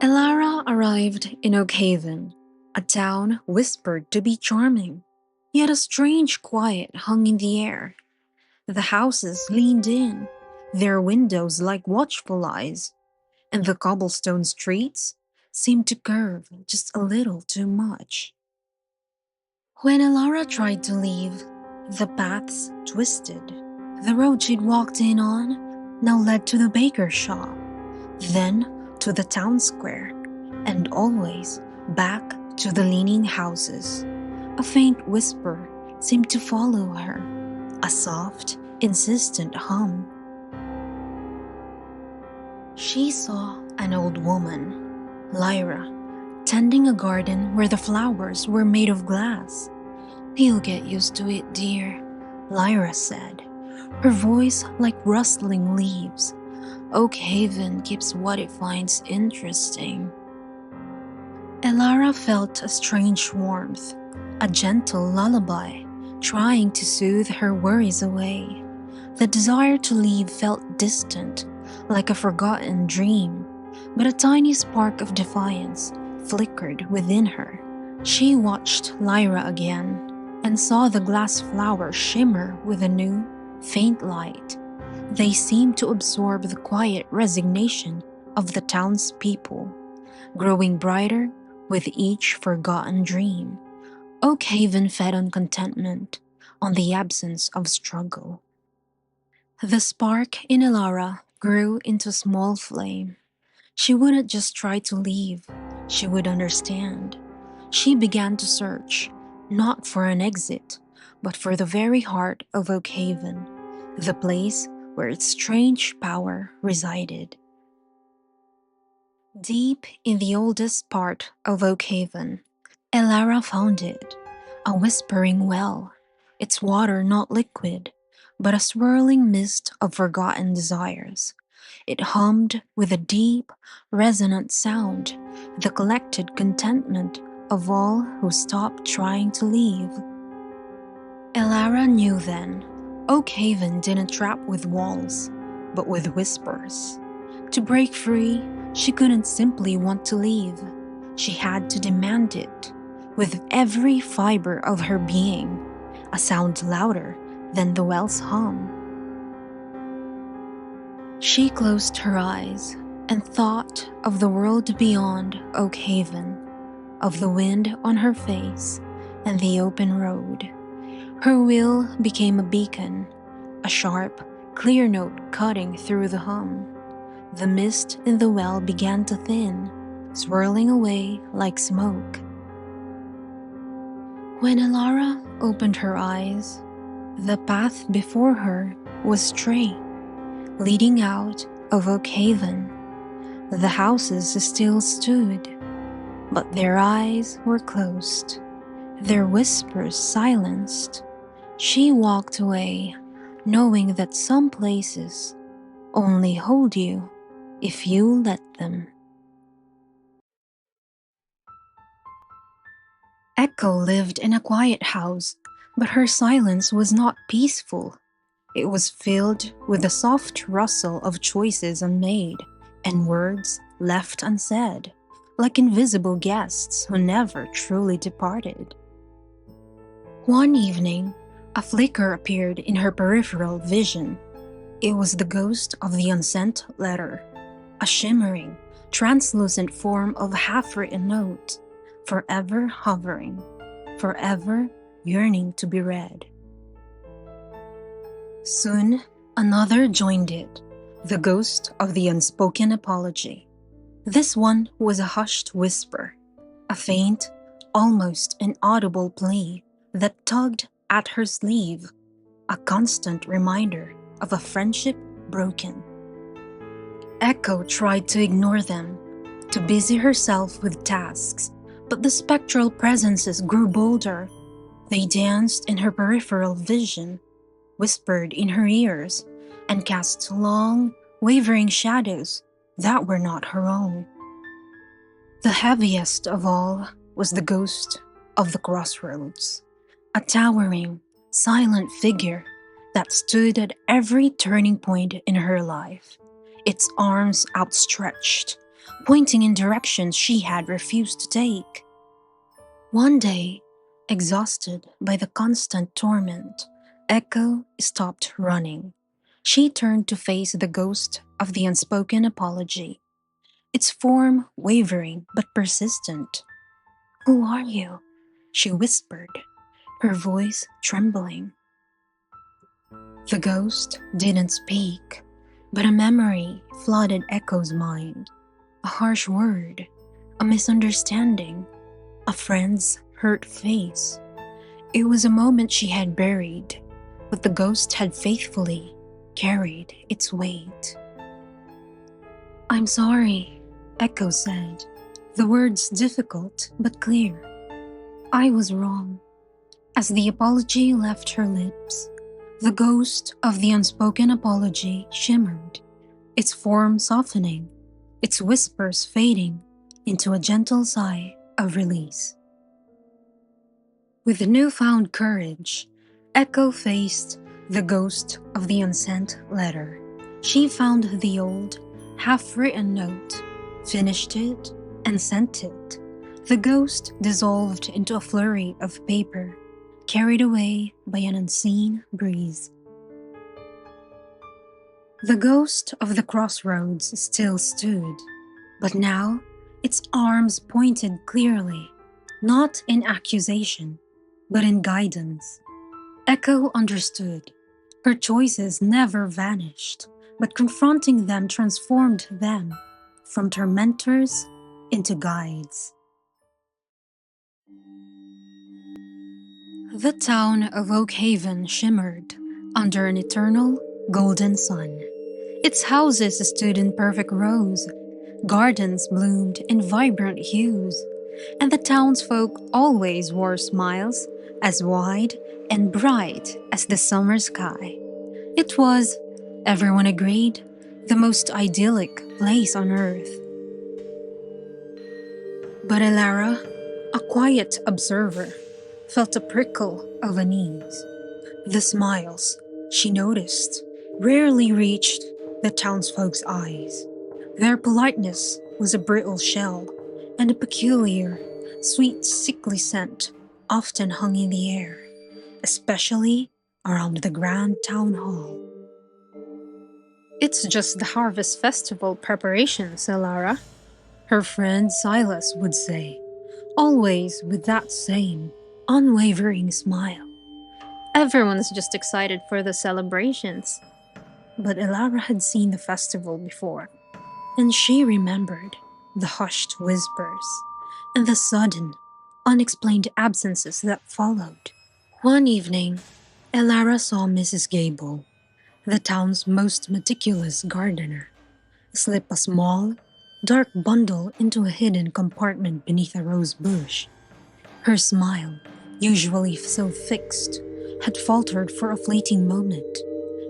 Elara arrived in Oakhaven, a town whispered to be charming, yet a strange quiet hung in the air. The houses leaned in, their windows like watchful eyes, and the cobblestone streets seemed to curve just a little too much. When Elara tried to leave, the paths twisted. The road she'd walked in on now led to the baker's shop, then to the town square, and always back to the leaning houses. A faint whisper seemed to follow her, a soft, insistent hum. She saw an old woman, Lyra, tending a garden where the flowers were made of glass. "You'll get used to it, dear," Lyra said, her voice like rustling leaves. "Oakhaven keeps what it finds interesting." Elara felt a strange warmth, a gentle lullaby, trying to soothe her worries away. The desire to leave felt distant, like a forgotten dream, but a tiny spark of defiance flickered within her. She watched Lyra again and saw the glass flowers shimmer with a new, faint light. They seemed to absorb the quiet resignation of the townspeople, growing brighter with each forgotten dream. Oakhaven fed on contentment, on the absence of struggle. The spark in Elara grew into a small flame. She wouldn't just try to leave, she would understand. She began to search, not for an exit, but for the very heart of Oakhaven, the place where its strange power resided. Deep in the oldest part of Oakhaven, Elara found it, a whispering well, its water not liquid, but a swirling mist of forgotten desires. It hummed with a deep, resonant sound, the collected contentment of all who stopped trying to leave. Elara knew then, Oakhaven didn't trap with walls, but with whispers. To break free, she couldn't simply want to leave. She had to demand it, with every fiber of her being, a sound louder than the well's hum. She closed her eyes and thought of the world beyond Oakhaven, of the wind on her face and the open road. Her will became a beacon, a sharp, clear note cutting through the hum. The mist in the well began to thin, swirling away like smoke. When Elara opened her eyes, the path before her was straight, leading out of Oakhaven. The houses still stood, but their eyes were closed, their whispers silenced. She walked away, knowing that some places only hold you if you let them. Echo lived in a quiet house, but her silence was not peaceful. It was filled with the soft rustle of choices unmade and words left unsaid, like invisible guests who never truly departed. One evening, a flicker appeared in her peripheral vision. It was the ghost of the unsent letter, a shimmering, translucent form of half-written note, forever hovering, forever yearning to be read. Soon, another joined it, the ghost of the unspoken apology. This one was a hushed whisper, a faint, almost inaudible plea that tugged at her sleeve, a constant reminder of a friendship broken. Echo tried to ignore them, to busy herself with tasks, but the spectral presences grew bolder. They danced in her peripheral vision, whispered in her ears, and cast long, wavering shadows that were not her own. The heaviest of all was the ghost of the crossroads, a towering, silent figure that stood at every turning point in her life, its arms outstretched, pointing in directions she had refused to take. One day, exhausted by the constant torment, Echo stopped running. She turned to face the ghost of the unspoken apology, its form wavering but persistent. "Who are you?" she whispered, her voice trembling. The ghost didn't speak, but a memory flooded Echo's mind. A harsh word, a misunderstanding, a friend's hurt face. It was a moment she had buried, but the ghost had faithfully carried its weight. "I'm sorry," Echo said, the words difficult but clear. "I was wrong." As the apology left her lips, the ghost of the unspoken apology shimmered, its form softening, its whispers fading into a gentle sigh of release. With newfound courage, Echo faced the ghost of the unsent letter. She found the old, half-written note, finished it, and sent it. The ghost dissolved into a flurry of paper, carried away by an unseen breeze. The ghost of the crossroads still stood, but now its arms pointed clearly, not in accusation, but in guidance. Echo understood. Her choices never vanished, but confronting them transformed them from tormentors into guides. The town of Oak Haven shimmered under an eternal golden sun. Its houses stood in perfect rows, gardens bloomed in vibrant hues, and the townsfolk always wore smiles as wide and bright as the summer sky. It was, everyone agreed, the most idyllic place on earth. But Elara, a quiet observer, felt a prickle of unease. The smiles, she noticed, rarely reached the townsfolk's eyes. Their politeness was a brittle shell, and a peculiar, sweet, sickly scent often hung in the air, especially around the grand town hall. "It's just the harvest festival preparations, Elara," her friend Silas would say, always with that same unwavering smile. "Everyone's just excited for the celebrations." But Elara had seen the festival before, and she remembered the hushed whispers and the sudden, unexplained absences that followed. One evening, Elara saw Mrs. Gable, the town's most meticulous gardener, slip a small, dark bundle into a hidden compartment beneath a rose bush. Her smile, usually so fixed, had faltered for a fleeting moment,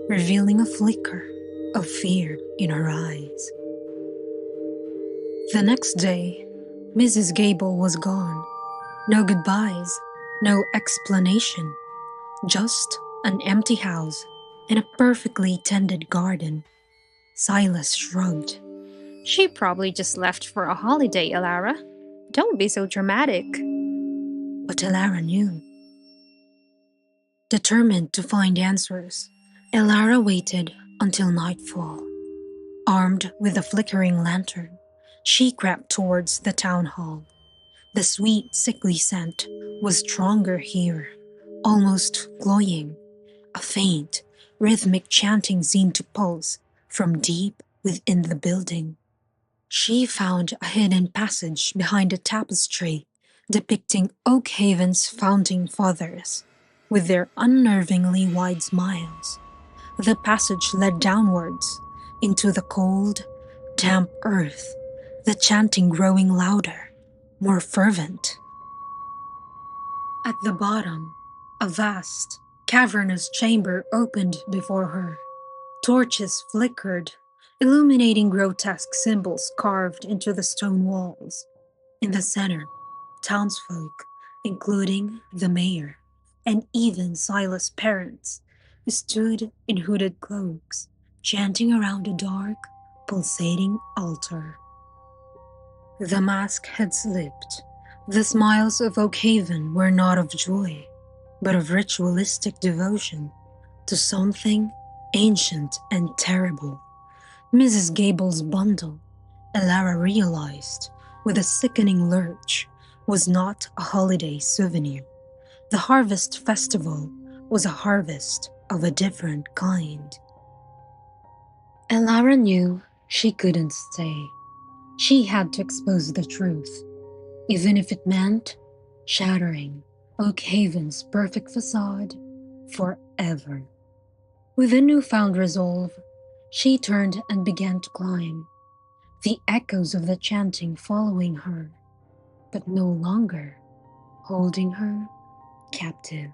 revealing a flicker of fear in her eyes. The next day, Mrs. Gable was gone. No goodbyes, no explanation, just an empty house and a perfectly tended garden. Silas shrugged. "She probably just left for a holiday, Elara. Don't be so dramatic." But Elara knew. Determined to find answers, Elara waited until nightfall. Armed with a flickering lantern, she crept towards the town hall. The sweet, sickly scent was stronger here, almost cloying. A faint, rhythmic chanting seemed to pulse from deep within the building. She found a hidden passage behind a tapestry depicting Oak Haven's founding fathers, with their unnervingly wide smiles. The passage led downwards into the cold, damp earth, the chanting growing louder, more fervent. At the bottom, a vast, cavernous chamber opened before her. Torches flickered, illuminating grotesque symbols carved into the stone walls. In the center, townsfolk, including the mayor, and even Silas' parents, stood in hooded cloaks, chanting around a dark, pulsating altar. The mask had slipped. The smiles of Oakhaven were not of joy, but of ritualistic devotion to something ancient and terrible. Mrs. Gable's bundle, Elara realized, with a sickening lurch, was not a holiday souvenir. The harvest festival was a harvest of a different kind. Elara knew she couldn't stay. She had to expose the truth, even if it meant shattering Oakhaven's perfect facade forever. With a newfound resolve, she turned and began to climb, the echoes of the chanting following her, but no longer holding her captive.